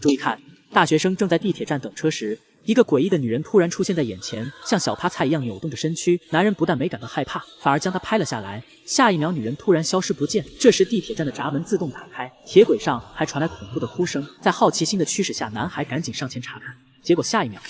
注意看，大学生正在地铁站等车时，一个诡异的女人突然出现在眼前，像小趴菜一样扭动着身躯。男人不但没感到害怕，反而将她拍了下来。下一秒，女人突然消失不见。这时，地铁站的闸门自动打开，铁轨上还传来恐怖的哭声。在好奇心的驱使下，男孩赶紧上前查看，结果下一秒。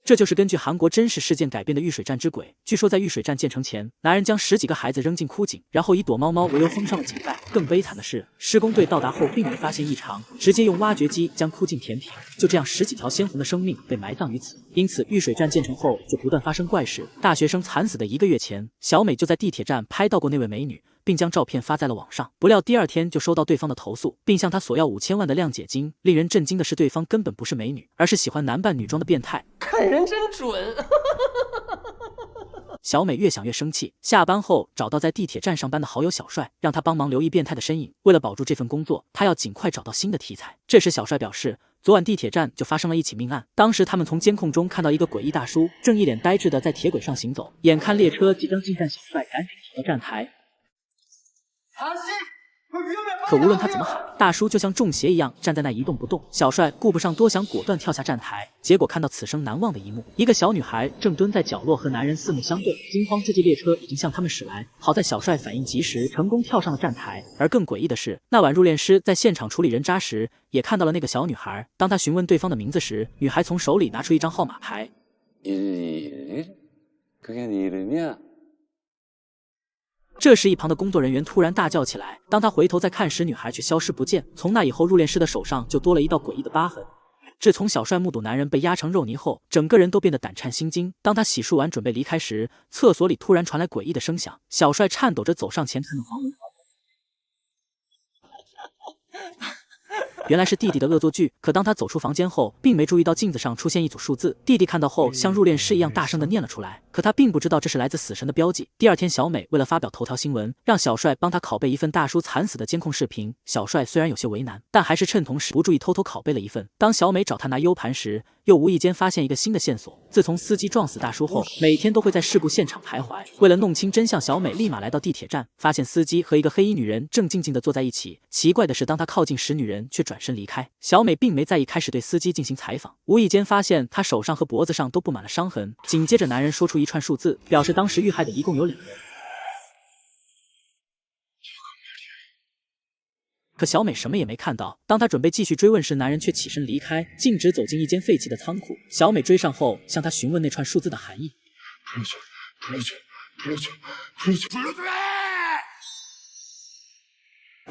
这就是根据韩国真实事件改编的玉水站之鬼。据说在玉水站建成前，男人将10几个孩子扔进枯井，然后以躲猫猫为由封上了井盖。更悲惨的是，施工队到达后并没发现异常，直接用挖掘机将枯井填平。就这样，10几条鲜红的生命被埋葬于此。因此，玉水站建成后就不断发生怪事。大学生惨死的1个月前，小美就在地铁站拍到过那位美女。 并将照片发在了网上，不料第2天就收到对方的投诉，并向他索要5000万的谅解金。令人震惊的是，对方根本不是美女，而是喜欢男扮女装的变态。看人真准。小美越想越生气，下班后找到在地铁站上班的好友小帅，让他帮忙留意变态的身影。为了保住这份工作，他要尽快找到新的题材。这时，小帅表示，昨晚地铁站就发生了一起命案。当时他们从监控中看到一个诡异大叔正一脸呆滞的在铁轨上行走，眼看列车即将进站，小帅赶紧跑到站台。 可无论他怎么喊，大叔就像中邪一样站在那一动不动。小帅顾不上多想，果断跳下站台。结果看到此生难忘的一幕：一个小女孩正蹲在角落和男人四目相对。惊慌之际，列车已经向他们驶来。好在小帅反应及时，成功跳上了站台。而更诡异的是，那晚入殓师在现场处理人渣时，也看到了那个小女孩。当他询问对方的名字时，女孩从手里拿出一张号码牌。这时，一旁的工作人员突然大叫起来。当他回头再看时，女孩却消失不见。从那以后，入殓师的手上就多了一道诡异的疤痕。自从小帅目睹男人被压成肉泥后，整个人都变得胆颤心惊。当他洗漱完准备离开时，厕所里突然传来诡异的声响。小帅颤抖着走上前，看到房门。原来是弟弟的恶作剧。可当他走出房间后，并没注意到镜子上出现一组数字。弟弟看到后，像入殓师一样大声地念了出来。可他并不知道这是来自死神的标记。第2天，小美为了发表头条新闻，让小帅帮他拷贝一份大叔惨死的监控视频。小帅虽然有些为难，但还是趁同事不注意偷偷拷贝了一份。当小美找他拿 U 盘时，又无意间发现一个新的线索。自从司机撞死大叔后，每天都会在事故现场徘徊。为了弄清真相，小美立马来到地铁站，发现司机和一个黑衣女人正静静地坐在一起。奇怪的是，当他靠近时，女人却转身离开。小美并没在意，开始对司机进行采访。无意间发现他手上和脖子上都布满了伤痕。紧接着，男人说出一串数字，表示当时遇害的一共有2人。可小美什么也没看到。当她准备继续追问时，男人却起身离开，径直走进一间废弃的仓库。小美追上后，向他询问那串数字的含义。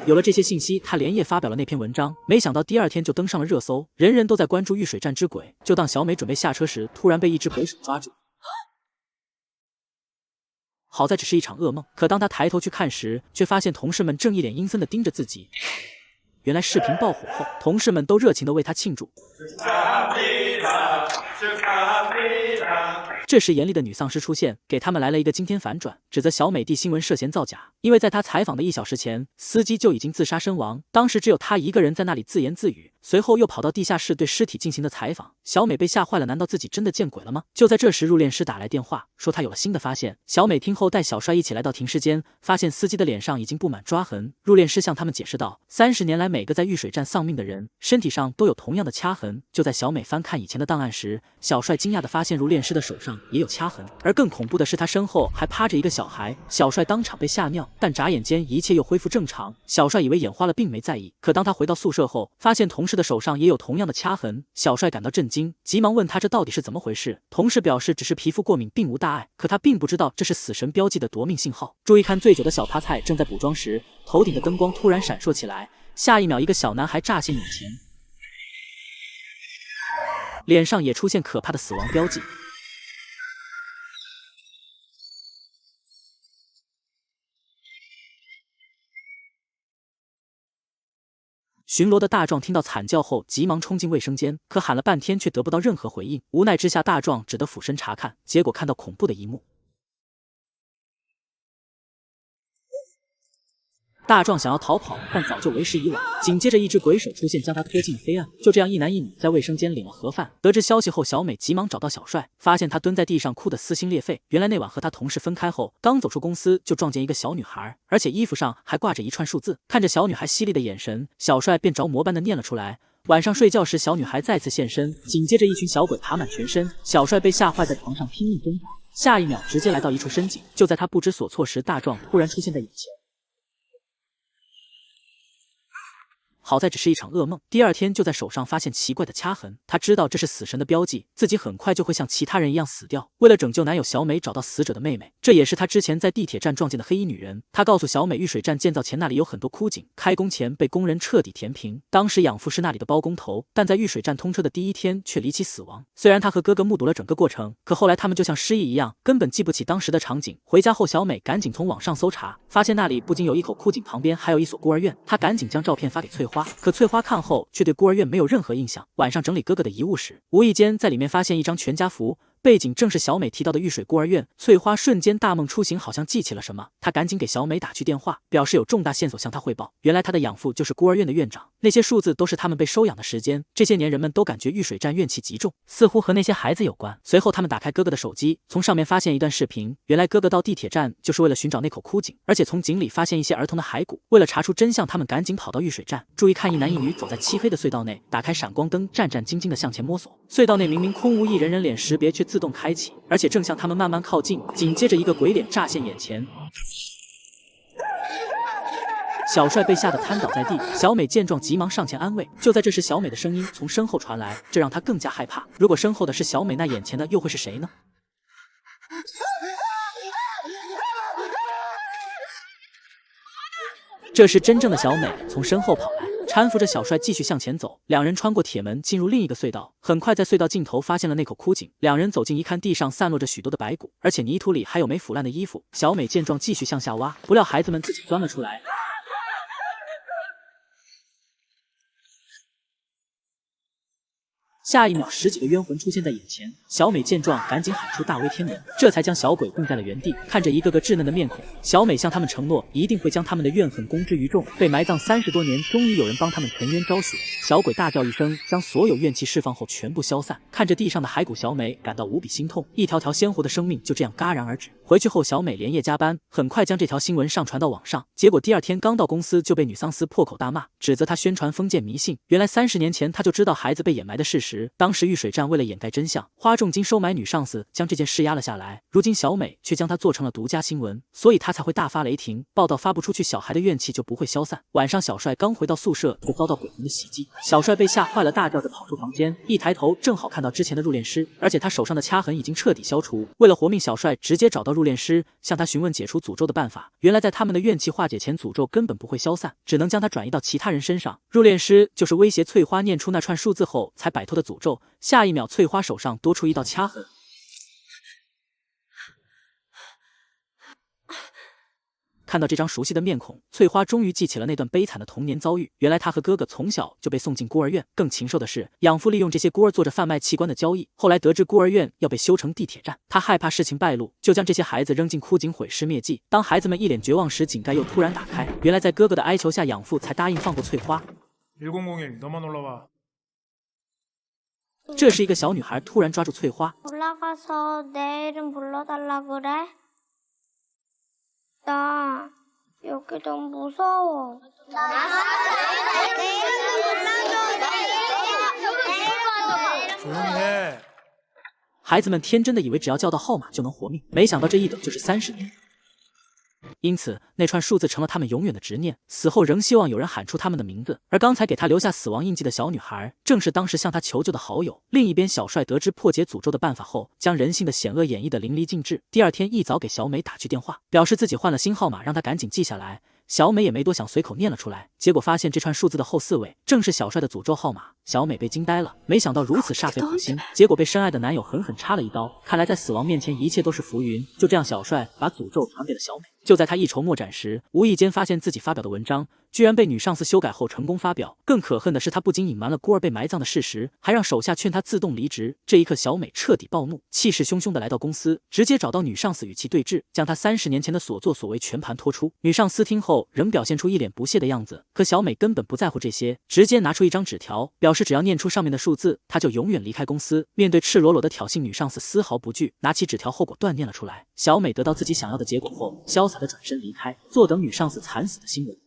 有了这些信息，他连夜发表了那篇文章，没想到第2天就登上了热搜，人人都在关注玉水站之鬼。就当小美准备下车时，突然被一只鬼手抓住。好在只是一场噩梦，可当他抬头去看时，却发现同事们正一脸阴森地盯着自己。原来视频爆火后，同事们都热情地为他庆祝。这时，严厉的女丧尸出现，给他们来了一个惊天反转，指责小美递新闻涉嫌造假。因为在他采访的1小时前，司机就已经自杀身亡，当时只有他一个人在那里自言自语。随后又跑到地下室对尸体进行了采访。小美被吓坏了，难道自己真的见鬼了吗？就在这时，入殓师打来电话，说他有了新的发现。小美听后带小帅一起来到停尸间，发现司机的脸上已经布满抓痕。入殓师向他们解释道，30年来每个在玉水站丧命的人身体上都有同样的掐痕。就在小美翻看以前的档案时，小帅惊讶地发现入殓师的手上也有掐痕，而更恐怖的是他身后还趴着一个小孩。小帅当场被吓尿，但眨眼间一切又恢复正常。小帅以为眼花了，并没在意。可当他回到宿舍后，发现同事的手上也有同样的掐痕。小帅感到震惊，急忙问他这到底是怎么回事。同事表示只是皮肤过敏，并无大碍。可他并不知道这是死神标记的夺命信号。注意看，醉酒的小趴菜正在补妆时，头顶的灯光突然闪烁起来，下一秒一个小男孩乍现眼前，脸上也出现可怕的死亡标记。巡逻的大壮听到惨叫后，急忙冲进卫生间，可喊了半天却得不到任何回应。无奈之下，大壮只得俯身查看，结果看到恐怖的一幕。大壮想要逃跑，但早就为时已晚。紧接着，一只鬼手出现，将他拖进黑暗。就这样，一男一女在卫生间领了盒饭。得知消息后，小美急忙找到小帅，发现他蹲在地上哭得撕心裂肺。原来那晚和他同事分开后，刚走出公司就撞见一个小女孩，而且衣服上还挂着一串数字。看着小女孩犀利的眼神，小帅便着魔般的念了出来。晚上睡觉时，小女孩再次现身，紧接着一群小鬼爬满全身，小帅被吓坏，在床上拼命挣扎。下一秒，直接来到一处深井。就在他不知所措时，大壮突然出现在眼前。好在只是一场噩梦，第二天就在手上发现奇怪的掐痕，他知道这是死神的标记，自己很快就会像其他人一样死掉。为了拯救男友小美，找到死者的妹妹，这也是他之前在地铁站撞见的黑衣女人。他告诉小美，玉水站建造前那里有很多枯井，开工前被工人彻底填平。当时养父是那里的包工头，但在玉水站通车的第一天却离奇死亡。虽然他和哥哥目睹了整个过程，可后来他们就像失忆一样，根本记不起当时的场景。回家后，小美赶紧从网上搜查，发现那里不仅有一口枯井，旁边还有一所孤儿院。她赶紧将照片发给翠花。可翠花看后却对孤儿院没有任何印象。晚上整理哥哥的遗物时，无意间在里面发现一张全家福，背景正是小美提到的玉水孤儿院。翠花瞬间大梦初醒，好像记起了什么，她赶紧给小美打去电话，表示有重大线索向她汇报。原来她的养父就是孤儿院的院长，那些数字都是他们被收养的时间。这些年人们都感觉玉水站怨气极重，似乎和那些孩子有关。随后他们打开哥哥的手机，从上面发现一段视频，原来哥哥到地铁站就是为了寻找那口枯井，而且从井里发现一些儿童的骸骨。为了查出真相，他们赶紧跑到玉水站。注意看，一男一女走在漆黑的隧道内，打开闪光灯，战战兢兢地向前摸索。隧道内明明空无一人，人脸识别却自动开启，而且正向他们慢慢靠近。紧接着一个鬼脸乍现眼前，小帅被吓得瘫倒在地，小美见状急忙上前安慰。就在这时，小美的声音从身后传来，这让她更加害怕。如果身后的是小美，那眼前的又会是谁呢？这时真正的小美从身后跑来，搀扶着小帅继续向前走。两人穿过铁门进入另一个隧道，很快在隧道尽头发现了那口枯井。两人走近一看，地上散落着许多的白骨，而且泥土里还有没腐烂的衣服。小美见状继续向下挖，不料孩子们自己钻了出来。下一秒，十几个冤魂出现在眼前。小美见状，赶紧喊出大威天门，这才将小鬼定在了原地。看着一个个稚嫩的面孔，小美向他们承诺，一定会将他们的怨恨公之于众。被埋葬30多年，终于有人帮他们沉冤昭雪。小鬼大叫一声，将所有怨气释放后全部消散。看着地上的骸骨，小美感到无比心痛，一条条鲜活的生命就这样戛然而止。回去后，小美连夜加班，很快将这条新闻上传到网上。结果第二天刚到公司就被女丧司破口大骂，指责她宣传封建迷信。原来30年前她就知道孩子被掩埋的事实，当时玉水站为了掩盖真相，花重金收买女上司，将这件事压了下来。如今小美却将它做成了独家新闻，所以她才会大发雷霆。报道发不出去，小孩的怨气就不会消散。晚上小帅刚回到宿舍，就遭到鬼魂的袭击。小帅被吓坏了，大叫着跑出房间，一抬头正好看到之前的入殓师，而且他手上的掐痕已经彻底消除。为了活命，小帅直接找到入殓师，向他询问解除诅咒的办法。原来在他们的怨气化解前，诅咒根本不会消散，只能将它转移到其他人身上。入殓师就是威胁翠花念出那串数字后才摆脱的诅咒。下一秒，翠花手上多出一道掐痕。看到这张熟悉的面孔，翠花终于记起了那段悲惨的童年遭遇。原来她和哥哥从小就被送进孤儿院，更禽兽的是，养父利用这些孤儿做着贩卖器官的交易。后来得知孤儿院要被修成地铁站，他害怕事情败露，就将这些孩子扔进枯井毁尸灭迹。当孩子们一脸绝望时，井盖又突然打开，原来在哥哥的哀求下，养父才答应放过翠花。1001, 너만 올라와。这时，一个小女孩突然抓住翠花。 올라가서 내 이름 불러달라 그래? 나 여기 너무 무서워. 내 이름 불러줘. 조용히 해。 孩子们天真的以为只要叫到号码就能活命，没想到这一等就是30年。因此，那串数字成了他们永远的执念，死后仍希望有人喊出他们的名字。而刚才给他留下死亡印记的小女孩，正是当时向他求救的好友。另一边，小帅得知破解诅咒的办法后，将人性的险恶演绎得淋漓尽致。第二天一早给小美打去电话，表示自己换了新号码，让她赶紧记下来。小美也没多想，随口念了出来。结果发现这串数字的后4位正是小帅的诅咒号码。小美被惊呆了，没想到如此煞费苦心，结果被深爱的男友狠狠插了一刀。看来在死亡面前，一切都是浮云。就这样，小帅把诅咒传给了小美。就在他一筹莫展时，无意间发现自己发表的文章居然被女上司修改后成功发表。更可恨的是，他不仅隐瞒了孤儿被埋葬的事实，还让手下劝他自动离职。这一刻，小美彻底暴怒，气势汹汹地来到公司，直接找到女上司与其对峙，将她30年前的所作所为全盘托出。女上司听后仍表现出一脸不屑的样子，可小美根本不在乎这些，直接拿出一张纸条，表示只要念出上面的数字，她就永远离开公司。面对赤裸裸的挑衅，女上司丝毫不惧，拿起纸条后果断念了出来。小美得到自己想要的结果后，潇洒地转身离开，坐等女上司惨死的新闻。